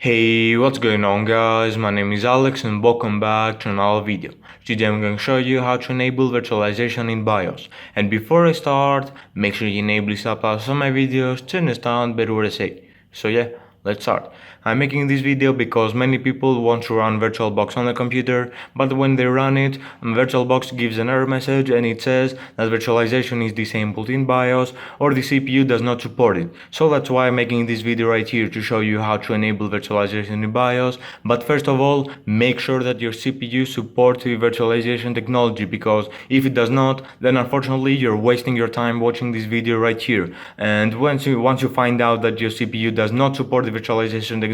Hey, what's going on guys? My name is Alex and welcome back to another video. Today I'm going to show you how to enable virtualization in BIOS. And before I start, make sure you enable subtitles on my videos to understand better what I say. So yeah, let's start. I'm making this video because many people want to run VirtualBox on the computer, but when they run it, VirtualBox gives an error message and it says that virtualization is disabled in BIOS or the CPU does not support it. So that's why I'm making this video right here to show you how to enable virtualization in BIOS. But first of all, make sure that your CPU supports the virtualization technology, because if it does not, then unfortunately you're wasting your time watching this video right here. And once you find out that your CPU does not support the virtualization technology,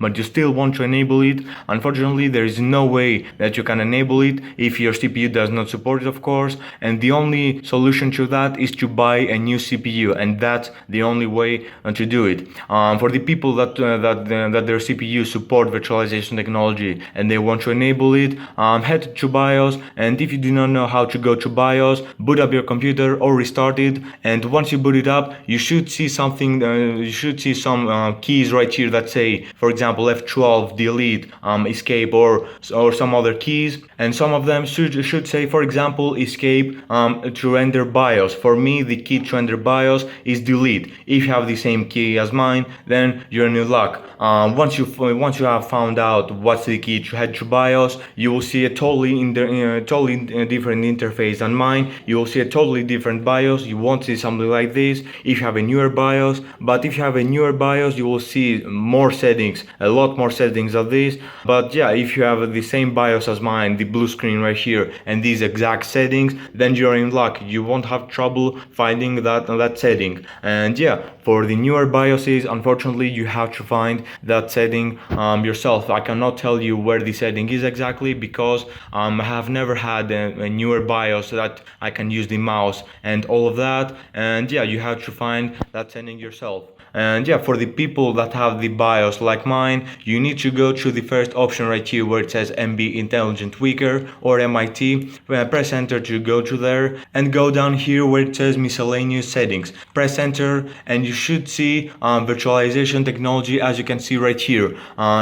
but you still want to enable it, unfortunately there is no way that you can enable it if your CPU does not support it, of course. And the only solution to that is to buy a new CPU, and that's the only way to do it. For the people that their CPU support virtualization technology and they want to enable it, head to BIOS, and if you do not know how to go to BIOS, boot up your computer or restart it. And once you boot it up, you should see something. You should see some keys right here that say, for example, F12, delete, escape, or some other keys. And some of them should say, for example, escape to enter BIOS. For me, the key to enter BIOS is delete. If you have the same key as mine, then you're in luck. Once you have found out what's the key to head to BIOS, you will see a totally different interface than mine. You will see a totally different BIOS. You won't see something like this if you have a newer BIOS. But if you have a newer BIOS, you will see more settings, a lot more settings of this. But yeah, if you have the same BIOS as mine, the blue screen right here, and these exact settings, then you're in luck. You won't have trouble finding that setting. And yeah, for the newer BIOSes, unfortunately you have to find that setting yourself. I cannot tell you where the setting is exactly, because I have never had a newer BIOS that I can use the mouse and all of that. And yeah, you have to find that setting yourself. And yeah, for the people that have the BIOS like mine, you need to go to the first option right here where it says MB Intelligent Tweaker or MIT. Press enter to go to there, and go down here where it says miscellaneous settings. Press enter and you should see virtualization technology, as you can see right here.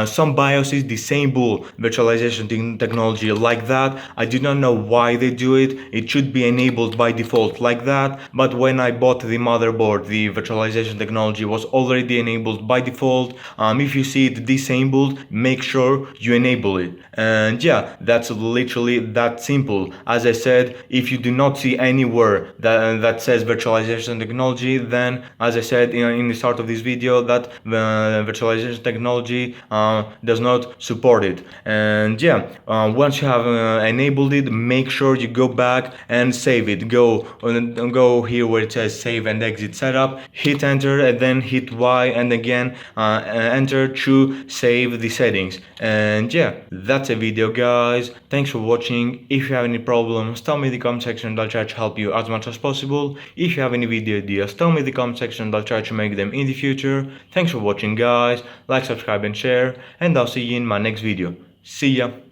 Some BIOSes disable virtualization technology like that. I do not know why they do it. It should be enabled by default like that, but when I bought the motherboard, the virtualization technology was already enabled by default. If you see it disabled, make sure you enable it. And yeah, that's literally that simple. As I said, if you do not see anywhere that says virtualization technology, then as I said in the start of this video, that virtualization technology does not support it. And yeah, once you have enabled it, make sure you go back and save it. Go here where it says save and exit setup, hit enter, and then hit Y, and again enter to save the settings. And yeah, that's a video guys. Thanks for watching. If you have any problems, tell me in the comment section and I'll try to help you as much as possible. If you have any video ideas, tell me in the comment section and I'll try to make them in the future. Thanks for watching guys. Like, subscribe and share, and I'll see you in my next video. See ya.